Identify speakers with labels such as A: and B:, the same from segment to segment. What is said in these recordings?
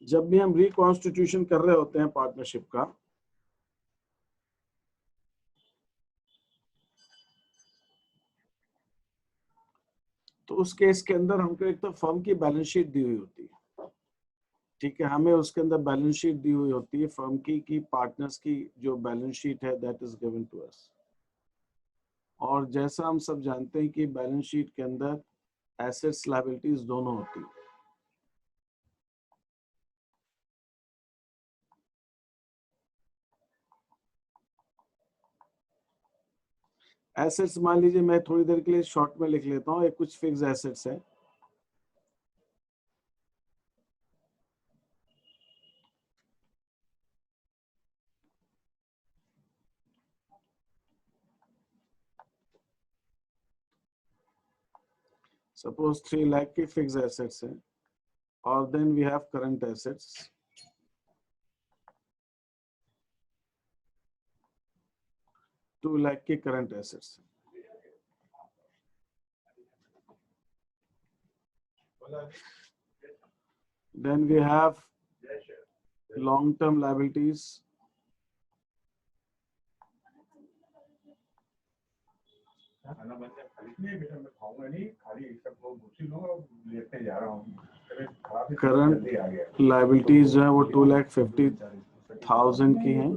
A: जब भी हम रिकॉन्स्टिट्यूशन कर रहे होते हैं पार्टनरशिप का, तो उस केस के अंदर हमको एक तो फर्म की बैलेंस शीट दी हुई होती है, ठीक है, हमें उसके अंदर बैलेंस शीट दी हुई होती है फर्म की पार्टनर्स की जो बैलेंस शीट है that is given to us. और जैसा हम सब जानते हैं कि बैलेंस शीट के अंदर एसेट्स लायबिलिटीज दोनों होती है। एसेट्स मान लीजिए, मैं थोड़ी देर के लिए शॉर्ट में लिख लेता हूँ, एक कुछ फिक्स एसेट्स है, सपोज 3 लाख की फिक्स एसेट्स है, और then we have current assets, 2 lakh की current assets. Then we have long-term liabilities. Current liabilities जो है वो 2,50,000 की हैं,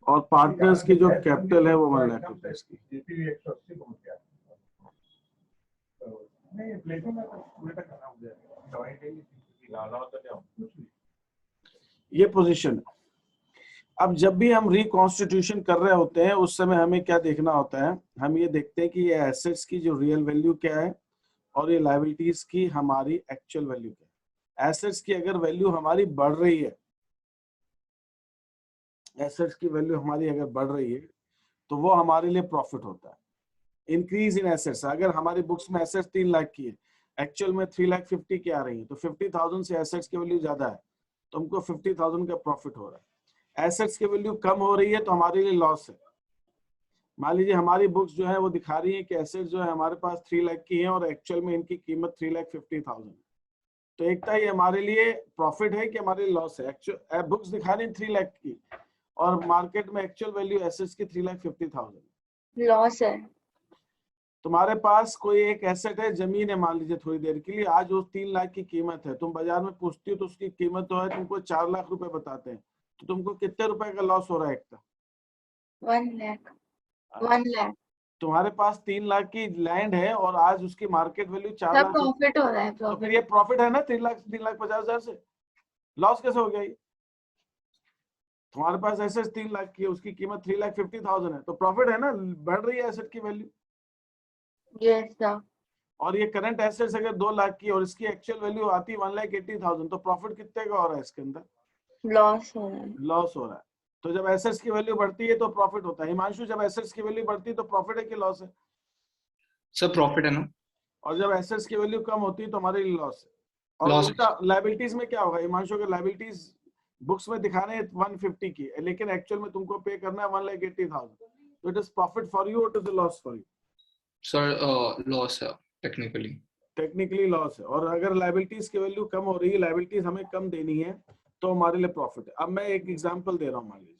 A: और पार्टनर्स की जो कैपिटल है वो 1 लाख रुपीस की। ये पोजीशन है। अब जब भी हम रिकॉन्स्टिट्यूशन कर रहे होते हैं उस समय हमें क्या देखना होता है, हम ये देखते हैं कि ये एसेट्स की जो रियल वैल्यू क्या है और ये लायबिलिटीज की हमारी एक्चुअल वैल्यू क्या है। एसेट्स की अगर वैल्यू हमारी बढ़ रही है, एसेट्स की वैल्यू हमारी अगर बढ़ रही है तो वो हमारे लिए प्रॉफिट होता है। इंक्रीज इन एसेट्स, अगर हमारी बुक्स में एसेट्स 3 लाख की है, एक्चुअल में 3,50,000 की आ रही है, तो 50,000 से एसेट्स की वैल्यू ज्यादा है तो हमको 50,000 का प्रॉफिट हो रहा है। एसेट्स की वैल्यू कम हो रही है तो हमारे लिए लॉस है। मान लीजिए हमारी बुक्स जो है वो दिखा रही है कि एसेट्स जो है हमारे पास 3 लाख की है और एक्चुअल में इनकी कीमत 3,50,000, तो एक तो ये हमारे लिए प्रॉफिट है कि हमारे लिए लॉस है। एक्चुअल बुक्स दिखा रही है 3 लाख की और मार्केट में एक्चुअल वैल्यू एसेट्स की 3,50,000,
B: लॉस है।
A: तुम्हारे पास कोई एक एसेट है, जमीन है मान लीजिए थोड़ी देर के लिए, आज वो 3 लाख की कीमत है, तुम बाजार में पूछती हो तो उसकी कीमत तो है तुमको 4 लाख रुपए बताते हैं, तो तुमको कितने रुपए का लॉस हो रहा है एक का?
B: 1 लाख। 1 लाख।
A: तुम्हारे पास 3 लाख की लैंड है और आज उसकी मार्केट वैल्यू 4
B: सब
A: लाख,
B: प्रॉफिट हो रहा है।
A: तो फिर ये प्रॉफिट है ना 3,50,000 से? लॉस कैसे हो गया ये? तुम्हारे पास एसेट 3 लाख की है, उसकी कीमत 3,50,000 है, तो प्रॉफिट है ना, बढ़ रही है एसेट की वैल्यू।
B: Yes sir.
A: और ये करंट एसेट्स अगर 2 लाख की और इसकी एक्चुअल वैल्यू आती है 1,80,000, तो प्रॉफिट कितने का हो रहा है इसके अंदर?
B: लॉस हो रहा है।
A: लॉस हो रहा है। तो जब एसेट्स की वैल्यू बढ़ती है तो प्रॉफिट होता है। हिमांशु, जब एसेट्स की वैल्यू बढ़ती है तो प्रॉफिट है कि लॉस है?
C: सर प्रॉफिट है ना।
A: और जब एसेट्स की वैल्यू कम होती है तो हमारे लिए लॉस है। और
C: लॉस
A: उल्टा लायबिलिटीज में क्या होगा हिमांशु? अगर लायबिलिटीज बुक्स में दिखा रहे हैं 150 की, लेकिन एक्चुअल में तुमको पे करना है 1,80,000, तो it is profit for you और it is loss for you?
C: Sir loss है टेक्निकली।
A: टेक्निकली लॉस है। और अगर लायबिलिटीज की वैल्यू कम हो रही है, लायबिलिटीज हमें कम देनी है, तो हमारे लिए प्रॉफिट है। अब मैं एक एग्जांपल दे रहा हूं, मान लीजिए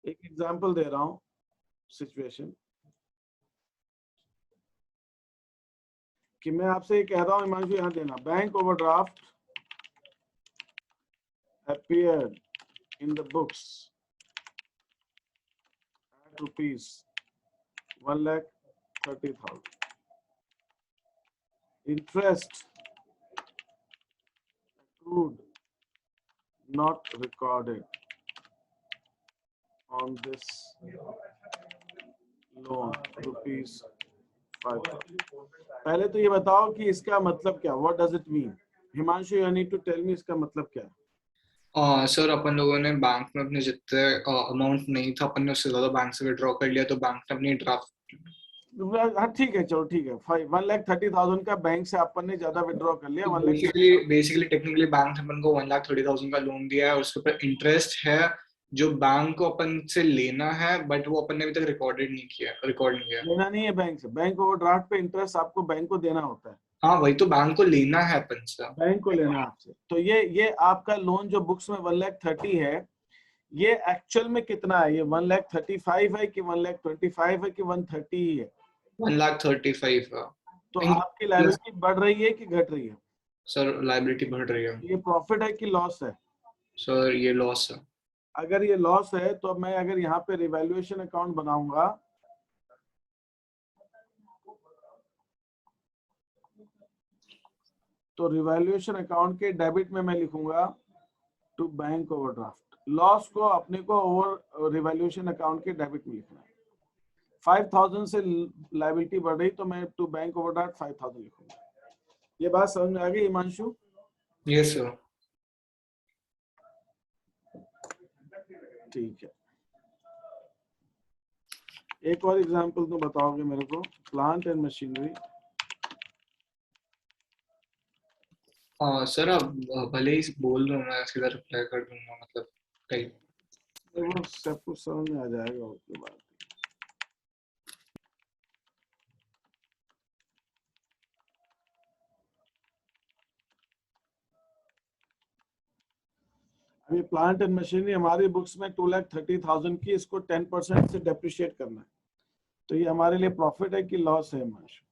A: एक एग्जांपल दे रहा हूं सिचुएशन कि मैं आपसे ये कह रहा हूं हिमांशु, यहां देना, bank overdraft appeared in the books at rupees 1,30,000. Interest accrued not recorded on this loan rupees 5,000. पहले तो ये बताओ कि इसका मतलब क्या, what does it mean? Himanshu, you need to tell me इसका मतलब क्या है।
C: सर अपन लोगों ने बैंक में अपने जितने अमाउंट नहीं था अपन ने उससे ज्यादा बैंक से विड्रॉ कर लिया, तो बैंक ने अपनी ड्राफ्ट,
A: हाँ ठीक है, चलो ठीक है, 1,30,000 का बैंक से अपन ने ज्यादा विड्रॉ कर लिया।
C: बेसिकली टेक्निकली बैंक ने अपन को 1,30,000 का लोन दिया है और उसके ऊपर इंटरेस्ट है जो बैंक को अपन से लेना है, बट वो अपन ने अभी तक रिकॉर्ड नहीं किया।
A: लेना नहीं है बैंक से, बैंक ओवरड्राफ्ट पे इंटरेस्ट आपको बैंक को देना होता है।
C: हाँ वही तो बैंक को लेना है अपन से।
A: बैंक को लेना है आपसे। तो ये आपका लोन जो बुक्स में 1,30,000 है, ये एक्चुअल में कितना है? ये 1,35,000 है कि 1,25,000 है कि 130 ही है?
C: 1,35,000 का।
A: तो आपकी लायबिलिटी बढ़ रही है कि घट रही है?
C: सर लाइबिलिटी बढ़ रही है।
A: ये प्रॉफिट है कि लॉस है?
C: सर ये लॉस है।
A: अगर ये लॉस है तो मैं अगर यहाँ पे रिवैल्यूएशन अकाउंट बनाऊंगा, तो रिवैल्यूएशन अकाउंट के डेबिट में मैं लिखूंगा टू बैंक ओवरड्राफ्ट। लॉस को अपने को ओवर रिवैल्यूएशन अकाउंट के डेबिट में लिखना है। 5,000 से लायबिलिटी बढ़ रही तो मैं टू बैंक ओवरड्राफ्ट 5,000 लिखूंगा। ये बात समझ में आ गई हिमांशु?
C: Yes sir.
A: ठीक है, एक और एग्जांपल तो बताओगे मेरे को? Plant and machinery.
C: सर आप भले ही बोल रहे हो, मैं सीधा रिप्लाई कर दूंगा, मतलब कहीं।
A: वो सब कुछ समझ में आ जाएगा उसके बाद। अभी प्लांट एंड मशीनरी हमारी बुक्स में 2,30,000 की, इसको 10% से डेप्रिशिएट करना है। तो ये हमारे लिए प्रॉफिट है कि लॉस है हिमांशु?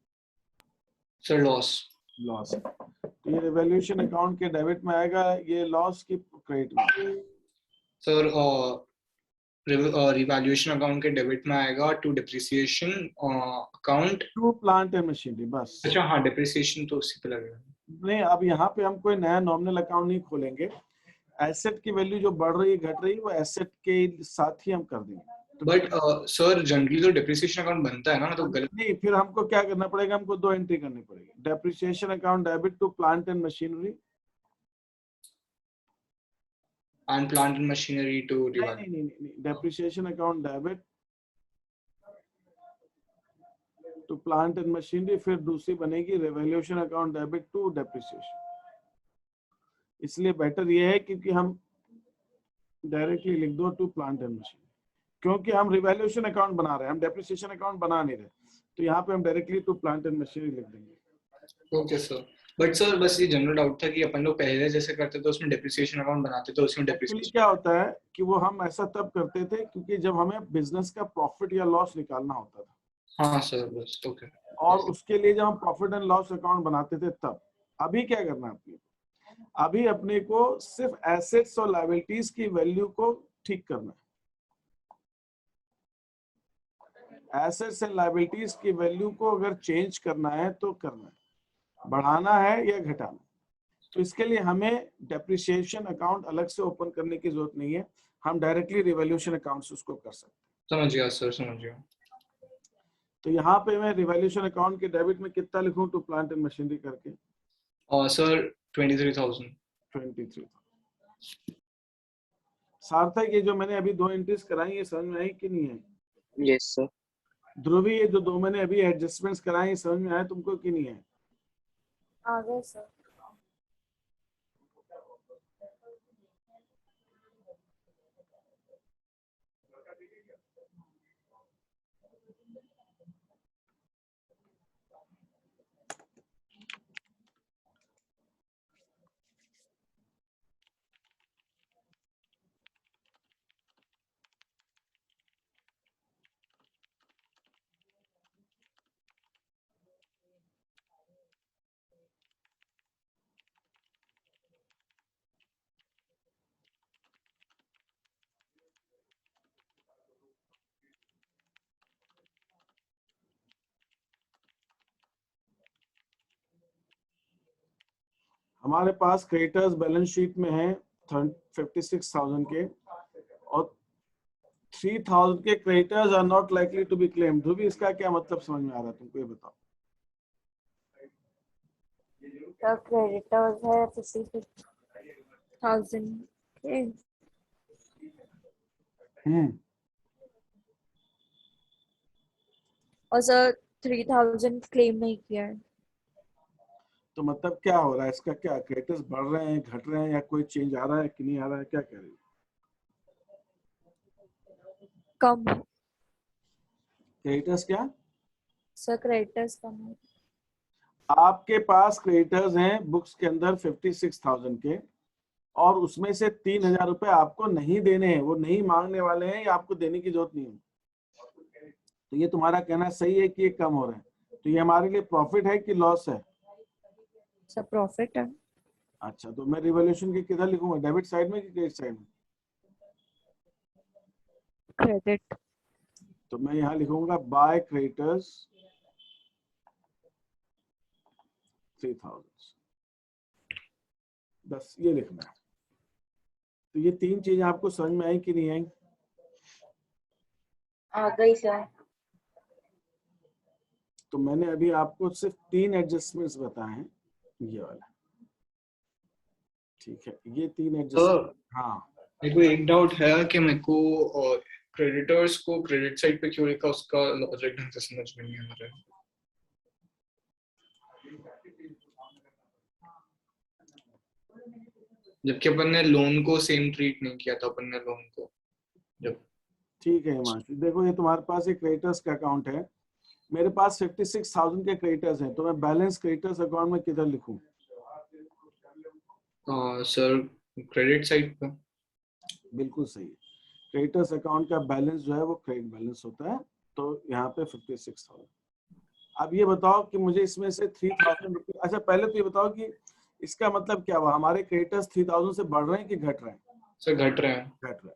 C: Sir loss.
A: लॉस है। तो ये रिवैल्यूएशन अकाउंट के डेबिट में आएगा, ये लॉस की क्रेडिट में?
C: सर रिवैल्यूएशन अकाउंट के डेबिट में आएगा, to depreciation account.
A: To plant and machinery बस।
C: अच्छा हाँ, डिप्रिसिएशन तो उसी पे लगेगा।
A: नहीं, अब यहाँ पे हम कोई नया नॉमिनल अकाउंट नहीं खोलेंगे। एसेट की वैल्यू जो बढ़ रही है घट रही है, वो एसेट के साथ ही हम कर देंगे। तो
C: बट सर जनरली तो डिप्रिसिएशन अकाउंट बनता है ना, मतलब गलत?
A: नहीं, फिर हमको क्या करना पड़ेगा? हमको 2 एंट्री करनी पड़ेगी। Depreciation account debit to plant and machinery,
C: and plant and machinery to
A: नहीं
C: रिवैल्यू।
A: नहीं नहीं नहीं, depreciation account debit to plant and machinery, फिर दूसरी बनेगी revaluation account debit to depreciation. इसलिए बेटर ये है क्योंकि हम डायरेक्टली लिख दो टू प्लांट एंड मशीनरी, क्योंकि हम रिवैल्यूएशन अकाउंट बना रहे हैं, हम डेप्रिसिएशन अकाउंट बना नहीं रहे। तो यहाँ पे हम directly to plant and machinery लिख देंगे।
C: Okay sir. बट सर बस ये जनरल डाउट था कि अपन लोग पहले जैसे करते थे उसमें डिप्रिसिएशन अकाउंट बनाते थे, उसमें
A: एक्चुअली
C: डिप्रिसिएशन।
A: क्या होता है कि वो हम ऐसा तब करते थे क्योंकि जब हमें बिजनेस का प्रॉफिट या लॉस निकालना होता था।
C: हाँ सर बस ओके।
A: और उसके लिए जब हम प्रॉफिट एंड लॉस अकाउंट बनाते थे तब। अभी क्या करना है अपने? अभी अपने को सिर्फ एसेट्स और लायबिलिटीज की वैल्यू को ठीक करना है। एसेट्स एंड लायबिलिटीज की वैल्यू को अगर चेंज करना है तो करना है, बढ़ाना है या घटाना। तो इसके लिए हमें डेप्रिसिएशन अकाउंट अलग से ओपन करने की जरूरत नहीं है, हम डायरेक्टली रिवैल्यूएशन अकाउंट से उसको कर सकते हैं।
C: समझ गया सर, समझ गया।
A: तो यहाँ पे मैं रिवैल्यूएशन अकाउंट के डेबिट में कितना लिखूं टू प्लांट एंड मशीनरी करके?
C: सर 23,000।
A: 23। सार्थक, ये जो मैंने अभी 2 एंट्रीज कराई, ये समझ में आई कि नहीं है?
D: Yes sir.
A: ध्रुवी, ये जो 2 मैंने अभी एडजस्टमेंट्स कराए, ये समझ में आए तुमको कि नहीं है?
B: आ गए सर।
A: हमारे पास क्रेडिटर्स बैलेंस शीट में है 56,000 के, और 3,000 के creditors are not likely to be claimed. Dhruvi, इसका क्या मतलब समझ में आ रहा है तुमको, ये बताओ?
B: सर क्रेडिटर्स है 56,000 के। और सर 3,000 क्लेम नहीं किया है।
A: तो मतलब क्या हो रहा है इसका? क्या क्रेडिटर्स बढ़ रहे हैं, घट रहे हैं, या कोई चेंज आ रहा है कि नहीं आ रहा है? क्या कह रही है?
B: कम।
A: क्रेडिटर्स क्या?
B: सर क्रेडिटर्स कम है।
A: आपके पास क्रेडिटर्स हैं बुक्स के अंदर 56,000 के, और उसमें से 3,000 रुपए आपको नहीं देने हैं, वो नहीं मांगने वाले हैं या आपको देने की जरूरत नहीं है। तो ये तुम्हारा कहना सही है कि ये कम हो रहा है, तो ये हमारे लिए प्रॉफिट है कि लॉस है?
B: सब प्रॉफिट है।
A: अच्छा, तो मैं रिवॉल्यूशन की किधर लिखूंगा, डेबिट साइड में कि क्रेडिट साइड में?
B: क्रेडिट।
A: तो मैं यहाँ लिखूंगा बाय क्रेडिटर्स 3,000, बस ये लिखना है। तो ये तीन चीजें आपको समझ में आई कि नहीं आई?
B: आ गई सर।
A: तो मैंने अभी आपको सिर्फ 3 एडजस्टमेंट्स बताए हैं, ये वाला, ठीक है, ये 3 एडजस्टमेंट। हाँ,
C: मेरे को एक डाउट है कि मेरे को क्रेडिटर्स को क्रेडिट साइड पे क्यों लिखा, उसका लॉजिक ढंग से समझ में नहीं आ रहा है। जबकि अपन ने लोन को सेम ट्रीट नहीं किया था, अपन ने लोन को जब।
A: ठीक है हिमांशु, देखो ये तुम्हारे पास एक क्रेडिटर्स का अकाउंट है, मेरे पास 56,000 के क्रेडिटर्स हैं, तो मैं बैलेंस क्रेडिटर्स अकाउंट में किधर लिखूं?
C: सर क्रेडिट साइड पे।
A: बिल्कुल सही है, क्रेडिटर्स अकाउंट का बैलेंस जो है वो क्रेडिट बैलेंस होता है, तो यहाँ पे 56,000। अब ये बताओ कि मुझे इसमें से 3,000 रुपये, अच्छा पहले तो ये बताओ कि इसका मतलब क्या हुआ, हमारे क्रेडिटर्स 3,000 से बढ़ रहे हैं कि घट रहे हैं?
C: सर घट रहे हैं।
A: घट रहे हैं।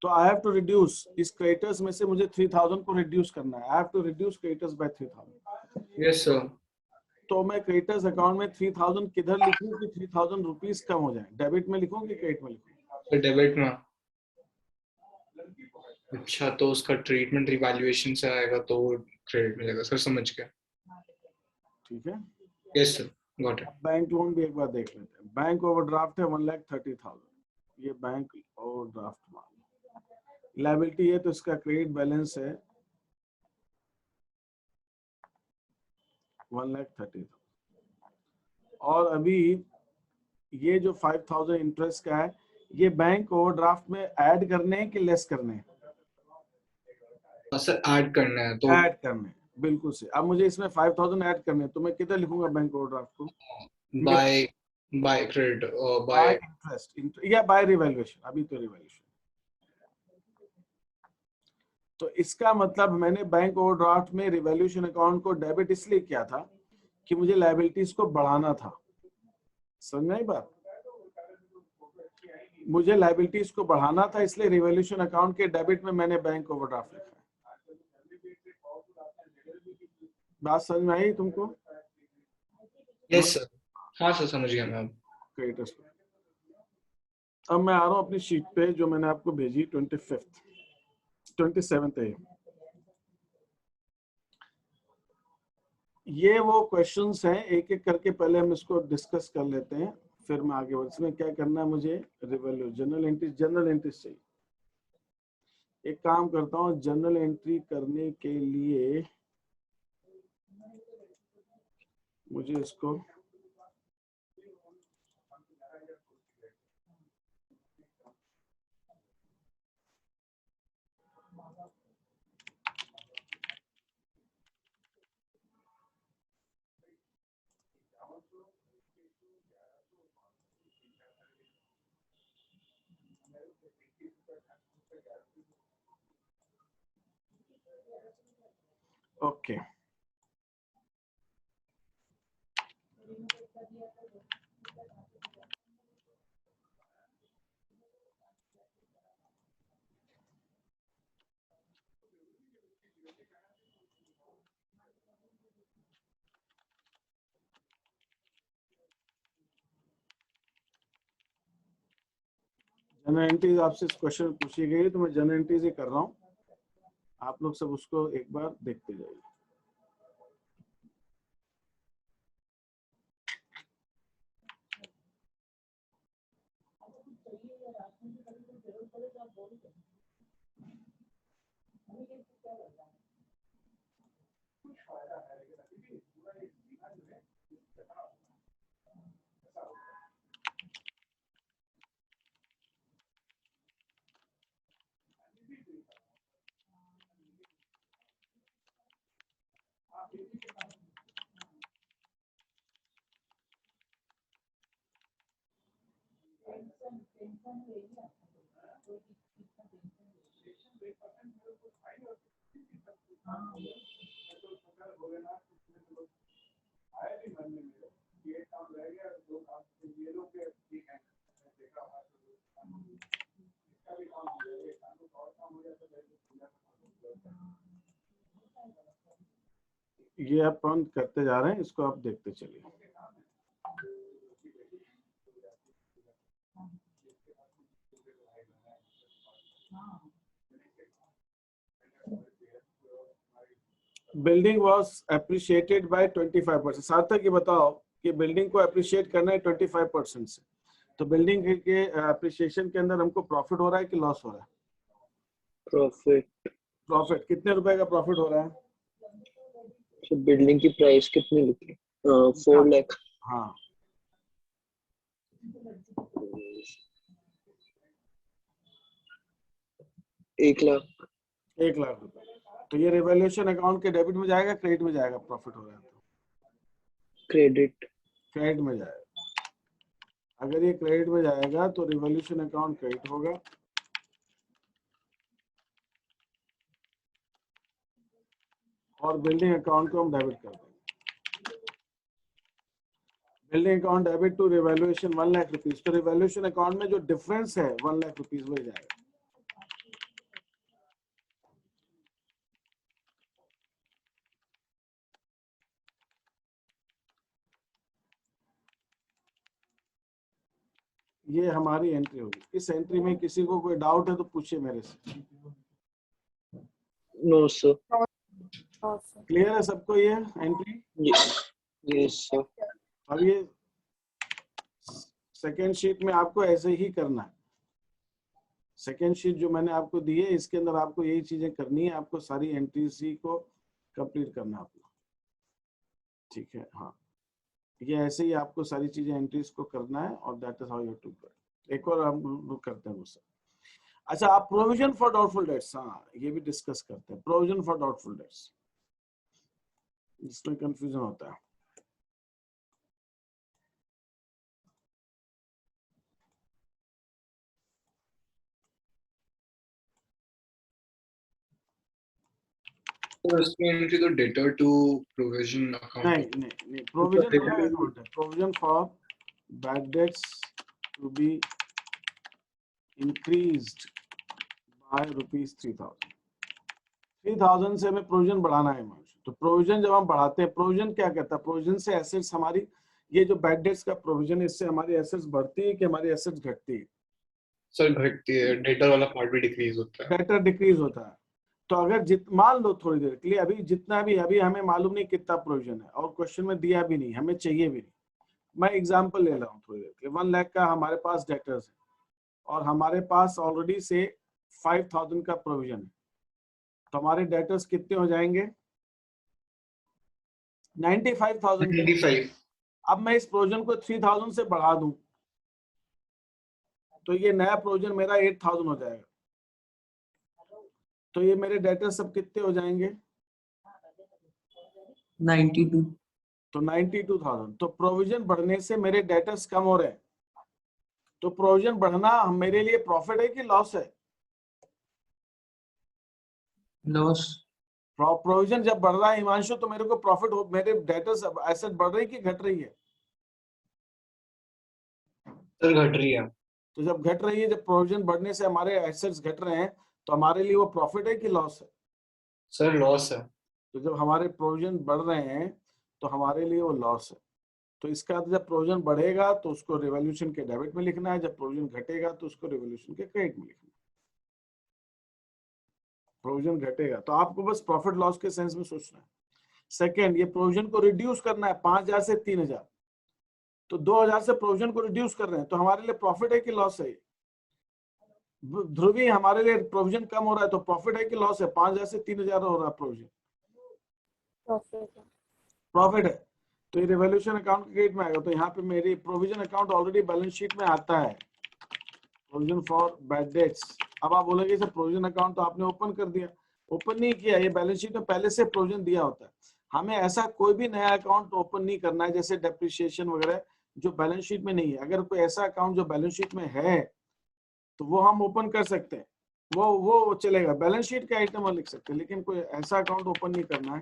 A: तो आई हैव टू रिड्यूस, इस क्रेडिटर्स में से मुझे 3,000 को रिड्यूस करना है, I have to reduce creditors by 3,000।
C: Yes sir.
A: तो मैं क्रेडिटर्स अकाउंट में 3,000 किधर लिखूं कि 3,000 रुपीज कम हो जाए, डेबिट में लिखूं कि क्रेडिट में लिखूं?
C: सर डेबिट में। अच्छा, तो उसका ट्रीटमेंट रिवैल्यूएशन से आएगा तो क्रेडिट मिलेगा। सर समझ गया।
A: ठीक है,
C: yes sir, got it.
A: Bank loan भी एक बार देख लेते हैं। बैंक ओवरड्राफ्ट है 1,30,000, ये बैंक ओवरड्राफ्ट मान, लायबिलिटी है तो इसका क्रेडिट बैलेंस है 1,30,000, और अभी ये जो 5,000 इंटरेस्ट का है, ये बैंक ओवरड्राफ्ट में ऐड करने हैं कि लेस करने हैं?
C: सर ऐड करना है तो।
A: ऐड करने हैं, बिल्कुल से। अब मुझे इसमें 5,000 ऐड करने हैं, तो मैं किधर लिखूंगा बैंक ओवरड्राफ्ट को?
C: बाय बाय क्रेडिट और
A: बाय
C: बाय।
A: इंटरेस्ट या बाय रिवैल्यूएशन, अभी तो रिवैल्यूएशन। तो इसका मतलब मैंने बैंक ओवरड्राफ्ट में रिवैल्यूएशन अकाउंट को डेबिट इसलिए किया था कि मुझे लायबिलिटीज को बढ़ाना था, समझ में आई बात? मुझे लायबिलिटीज को बढ़ाना था, इसलिए रिवैल्यूएशन अकाउंट के डेबिट में मैंने बैंक ओवरड्राफ्ट लिखा है। बात समझ में आई तुमको?
C: Yes sir. हाँ सर, समझ गया मैं अब।
A: क्रेडिटर्स पे अब मैं आ रहा हूँ अपनी शीट पे जो मैंने आपको भेजी 27th है। ये वो क्वेश्चंस हैं, एक एक करके पहले हम इसको डिस्कस कर लेते हैं, फिर मैं आगे बढ़। इसमें क्या करना है मुझे, रिवैल्यू जनरल एंट्री चाहिए। एक काम करता हूँ, जनरल एंट्री करने के लिए मुझे इसको ओके जनरल एंट्रीज आपसे इस क्वेश्चन में पूछी गई है, तो मैं जनरल एंट्रीज ही कर रहा हूँ, आप लोग सब उसको एक बार देखते जाइए। ये अपन करते जा रहे हैं, इसको आप देखते चलिए। Building was appreciated by 25%। सार्थक ये बताओ कि बिल्डिंग को अप्रिशिएट करना है 25% से, तो बिल्डिंग के अप्रिशिएशन के अंदर हमको प्रॉफिट हो रहा है कि लॉस हो रहा है?
D: प्रॉफिट।
A: प्रॉफिट कितने रुपए का प्रॉफिट हो रहा है?
D: तो बिल्डिंग की प्राइस कितनी लिखी? 4 लाख।
A: हाँ,
D: 1 लाख।
A: 1 लाख रुपए। तो ये रिवैल्यूएशन अकाउंट के डेबिट में जाएगा, क्रेडिट में जाएगा? प्रॉफिट हो रहा है तो
D: क्रेडिट।
A: क्रेडिट में जाएगा। अगर ये क्रेडिट में जाएगा तो रिवैल्यूएशन अकाउंट क्रेडिट होगा, और बिल्डिंग अकाउंट को हम डेबिट कर देंगे। Building account debit to revaluation 1 lakh rupees. तो रिवैल्यूएशन अकाउंट में जो डिफरेंस है 1 लाख रुपीज वही जाएगा। ये हमारी एंट्री होगी। इस एंट्री में किसी को कोई डाउट है तो पूछिए मेरे से।
D: No sir.
A: क्लियर है सबको ये एंट्री?
D: Yes sir.
A: अब ये सेकेंड शीट में आपको ऐसे ही करना है। सेकेंड शीट जो मैंने आपको दी है इसके अंदर आपको यही चीजें करनी है, आपको सारी एंट्रीज को कंप्लीट करना है अपना, ठीक है? हाँ, ये ऐसे ही आपको सारी चीजें एंट्रीज को करना है, और that is how you to do. एक और हम करते हैं मुझसे। अच्छा, आप प्रोविजन फॉर डाउटफुल डेट्स, हाँ ये भी डिस्कस करते हैं। प्रोविजन फॉर डाउटफुल डेट्स, इसमें कंफ्यूजन होता है।
C: तो इसकी एंट्री तो डेटर टू प्रोविजन अकाउंट।
A: नहीं, प्रोविजन अलग अकाउंट है। Provision for bad debts to be increased by ₹3000। 3000 से हमें प्रोविजन बढ़ाना है। तो प्रोविजन जब हम बढ़ाते हैं, प्रोविजन क्या कहता है? प्रोविजन से एसेट्स हमारी, ये जो बैड डेट्स का प्रोविजन है, इससे हमारी एसेट्स बढ़ती है कि हमारी एसेट्स घटती है?
C: सर घटती है, डेटर वाला पार्ट भी डिक्रीज होता है।
A: डेटर डिक्रीज होता है। तो अगर मान लो थोड़ी देर के लिए, अभी जितना भी, अभी हमें मालूम नहीं कितना प्रोविजन है, और क्वेश्चन में दिया भी नहीं, हमें चाहिए भी नहीं। मैं एग्जांपल ले रहा हूँ थोड़ी देर के लिए। 1 लाख का हमारे पास डेटर्स है, और हमारे पास ऑलरेडी से 5000 का प्रोविजन है, तो हमारे डेटर्स कितने हो जाएंगे? 95,000। अब मैं इस प्रोविजन को 3000 से बढ़ा दूं तो ये नया प्रोविजन मेरा 8000 हो जाएगा। तो ये मेरे डेटर्स सब कितने हो जाएंगे?
D: 92।
A: तो 92,000। तो प्रोविजन बढ़ने से मेरे डेटर्स कम हो रहे हैं। तो प्रोविजन बढ़ना मेरे लिए प्रॉफिट है कि लॉस है?
D: लॉस।
A: प्रोविजन जब बढ़ रहा है हिमांशु, तो मेरे को प्रॉफिट हो, मेरे डेटर्स एसेट बढ़ रही कि घट रही है?
C: सर घट रही है।
A: तो जब घट रही है, जब प्रोविजन बढ़ने से हमारे एसेट्स घट रहे हैं, तो हमारे लिए वो प्रॉफिट है कि लॉस है?
C: सर लॉस है।
A: तो जब हमारे प्रोविजन बढ़ रहे हैं तो हमारे लिए वो लॉस है। तो इसका जब प्रोविजन बढ़ेगा तो उसको रिवॉल्यूशन के डेबिट में लिखना है, जब प्रोविजन घटेगा तो उसको रिवॉल्यूशन के क्रेडिट में लिखना है। प्रोविजन घटेगा तो आपको बस प्रॉफिट लॉस के सेंस में सोचना है। सेकेंड, ये प्रोविजन को रिड्यूस करना है 5000 से 3000। तो 2000 से प्रोविजन को रिड्यूस कर रहे हैं, तो हमारे लिए प्रॉफिट है कि लॉस है? ध्रुवी, हमारे लिए प्रोविजन कम हो रहा है तो प्रॉफिट है कि लॉस है? 5000 से 3000 हो रहा है प्रोविजन, प्रॉफिट है। तो ये रिवॉल्यूशन अकाउंट के क्रेडिट में आएगा। तो यहाँ पे मेरी provision account already balance sheet में आता है, प्रोविजन फॉर बैड डेट्स। अब आप बोलेंगे सर प्रोविजन अकाउंट तो आपने ओपन कर दिया। ओपन नहीं किया, ये बैलेंस शीट में पहले से प्रोविजन दिया होता है। हमें ऐसा कोई भी नया अकाउंट ओपन नहीं करना है, जैसे डेप्रिसिएशन वगैरह जो बैलेंस शीट में नहीं है। अगर कोई ऐसा अकाउंट जो बैलेंस शीट में है तो वो हम ओपन कर सकते हैं, वो चलेगा, बैलेंस शीट के आइटम लिख सकते हैं, लेकिन कोई ऐसा अकाउंट ओपन नहीं करना है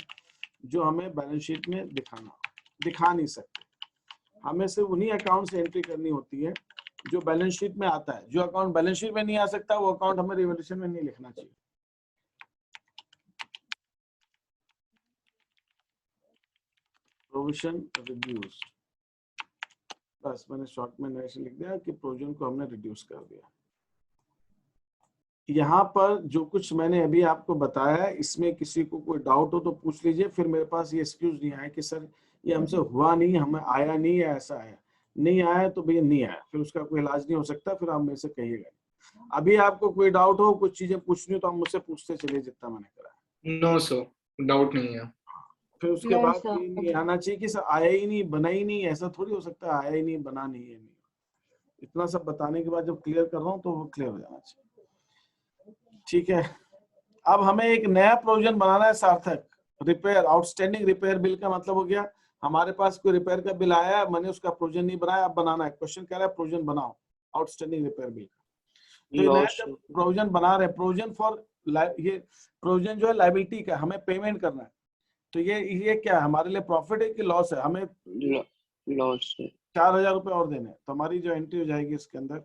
A: जो हमें बैलेंस शीट में दिखा नहीं सकते। हमें सिर्फ उन्हीं अकाउंट से एंट्री करनी होती है जो बैलेंस शीट में आता है। जो अकाउंट बैलेंस शीट में नहीं आ सकता वो अकाउंट हमें रिवॉल्यूशन में नहीं लिखना चाहिए। प्रोविजन रिड्यूस्ड, बस मैंने शॉर्ट में ऐसे लिख दिया कि प्रोविजन को हमने रिड्यूस कर दिया। यहाँ पर जो कुछ मैंने अभी आपको बताया, इसमें किसी को कोई डाउट हो तो पूछ लीजिए। फिर मेरे पास ये एक्सक्यूज नहीं आया कि सर ये हमसे हुआ नहीं, हमें आया नहीं, या ऐसा आया नहीं आया, तो भैया नहीं आया, फिर उसका कोई इलाज नहीं हो सकता, फिर आप मेरे से कहिएगा। अभी आपको कोई डाउट हो, कुछ चीजें पूछनी हो तो आप मुझसे पूछते चलिए जितना मैंने करा।
C: नो सर, डाउट नहीं है।
A: फिर उसके
B: No,
A: बाद
B: sir.
A: ये नहीं आना चाहिए कि सर आया ही नहीं, बना ही नहीं, ऐसा थोड़ी हो सकता है, आया ही नहीं, बना नहीं है। नहीं, इतना सब बताने के बाद जब क्लियर कर रहा हूँ तो वो क्लियर हो जाना चाहिए। ठीक है, अब हमें एक नया प्रोविजन बनाना है सार्थक। रिपेयर, आउटस्टैंडिंग रिपेयर बिल का मतलब हो गया हमारे पास कोई रिपेयर का बिल आया, मैंने उसका प्रोविजन नहीं बनाया, अब बनाना है। क्वेश्चन कह रहा है प्रोविजन बनाओ आउटस्टैंडिंग रिपेयर बिल का। तो ये नया जब प्रोविजन बना रहे, प्रोविजन फॉर, ये प्रोविजन जो है लायबिलिटी का, हमें पेमेंट करना है। तो ये क्या है, हमारे लिए प्रॉफिट है कि लॉस है? हमें
D: लॉस है।
A: 4,000 रुपए और देने हैं। तो हमारी जो एंट्री हो जाएगी इसके अंदर,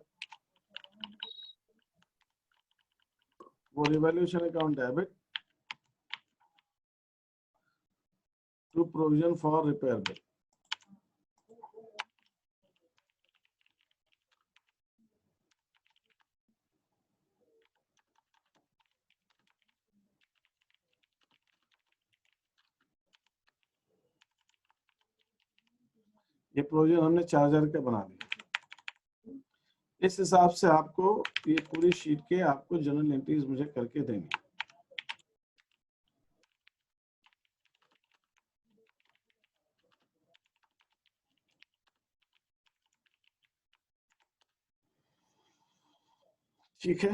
A: वो revaluation account debit to provision for repair bill. ये प्रोविजन हमने 4,000 का बना दिया। इस हिसाब से आपको ये पूरी शीट के आपको जनरल एंट्रीज मुझे करके देंगे। ठीक है,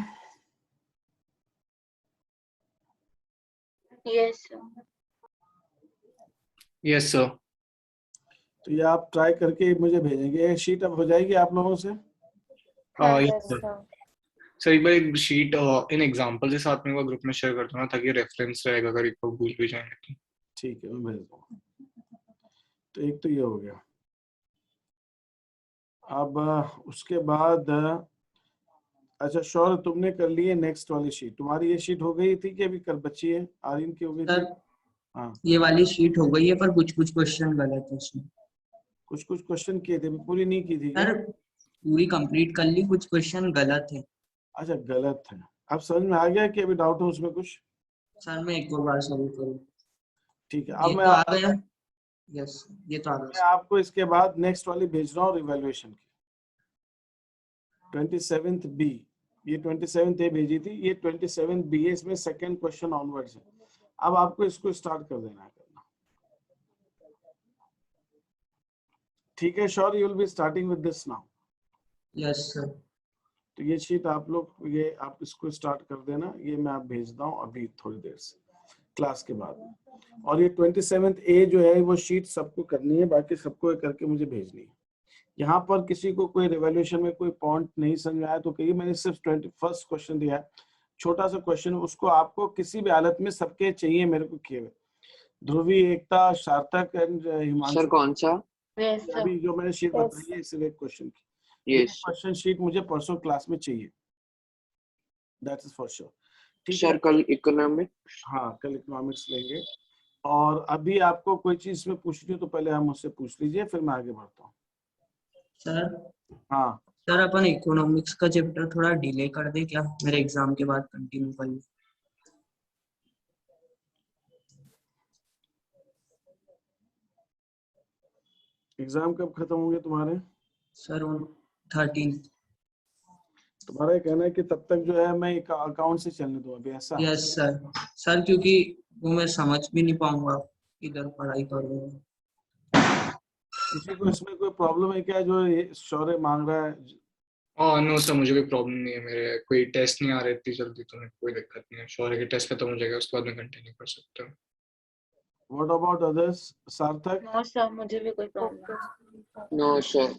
B: Yes, sir.
C: Yes sir.
A: तो ये आप ट्राई करके मुझे भेजेंगे। ये शीट अब हो जाएगी आप लोगों से।
C: Yes
B: Yes,
C: sir.
B: sir.
C: Sir एक बार एक शीट इन एग्जांपल के साथ में वो ग्रुप में शेयर कर दो ना, ताकि रेफरेंस रहेगा अगर एक बार भूल भी जाएंगे तो।
A: ठीक है, मैं भेज दूंगा। तो एक तो ये हो गया। अब उसके बाद अच्छा श्योर, तुमने कर ली है नेक्स्ट वाली शीट? तुम्हारी ये शीट हो गई थी कि अभी कर बची है? आर्यन की हो गई थी?
E: सर
A: हाँ,
E: ये वाली शीट हो गई है, पर कुछ कुछ क्वेश्चन गलत है उसमें।
A: कुछ क्वेश्चन किए थे, पूरी नहीं की थी क्या?
E: सर पूरी कंप्लीट कर ली, कुछ क्वेश्चन गलत है।
A: अच्छा, गलत है। अब समझ में आ गया कि अभी डाउट है उसमें कुछ?
E: सर मैं एक और बार सॉल्व करूँ?
A: ठीक है, अब
E: ये
A: मैं
E: तो आ गया। यस, ये तो आ
A: मैं
E: गया।
A: आपको इसके बाद नेक्स्ट वाली भेज रहा हूँ रिवैल्यूएशन की, 27th बी। ये 27th ए भेजी थी, ये 27th बी है, इसमें सेकंड क्वेश्चन ऑनवर्ड्स है। अब आपको इसको स्टार्ट कर देना है करना। ठीक है, sure you will be starting with this now.
E: Yes sir.
A: तो ये शीट आप लोग, ये आप इसको स्टार्ट कर देना। ये मैं आप भेजता हूँ अभी थोड़ी देर से क्लास के बाद। और ये 27th ए जो है वो शीट सबको करनी है, बाकी सबको करके मुझे भेजनी है। यहाँ पर किसी को कोई रिवैल्यूएशन में कोई पॉइंट नहीं समझ आया तो कहिए, मैंने सिर्फ 21st क्वेश्चन दिया है, छोटा सा क्वेश्चन, उसको आपको किसी भी हालत में सबके चाहिए मेरे को किए हुए। ध्रुवी, एकता, सार्थक एंड हिमांशु।
D: सर कौन सा?
B: Yes, sir.
A: अभी जो मैंने शीट
B: Yes.
A: बताई है सिर्फ एक क्वेश्चन की, ये
D: यस
A: क्वेश्चन शीट मुझे परसों क्लास में चाहिए, दैट इज फॉर श्योर। ठीक है,
D: सर। कल इकोनॉमिक।
A: हाँ कल इकोनॉमिक्स लेंगे। और अभी आपको कोई चीज में पूछनी हो तो पहले आप मुझसे पूछ लीजिए, फिर मैं आगे बढ़ता हूँ।
E: सर
A: हाँ,
E: सर अपन इकोनॉमिक्स का चैप्टर थोड़ा डिले कर दे क्या? मेरे एग्जाम के बाद कंटिन्यू कर ले।
A: एग्जाम कब खत्म होंगे तुम्हारे?
E: सर 13।
A: तुम्हारा ये कहना है कि तब तक जो है मैं अकाउंट से चलने दूं अभी, ऐसा?
E: Yes sir. सर क्योंकि वो मैं समझ भी नहीं पाऊंगा, इधर पढ़ाई करूंगा।
A: किसी को इसमें कोई प्रॉब्लम है क्या जो ये शौर्य मांग रहा है?
C: नो सर, मुझे कोई प्रॉब्लम नहीं है। मेरे कोई टेस्ट नहीं आ रहे इतनी जल्दी, तो मेरे को कोई दिक्कत नहीं है। शौर्य के टेस्ट खत्म हो जाएगा, उसके बाद मैं कंटिन्यू कर सकता हूँ।
A: What about others? सार्थक?
B: No, sir. मुझे भी कोई प्रॉब्लम
D: No, sir.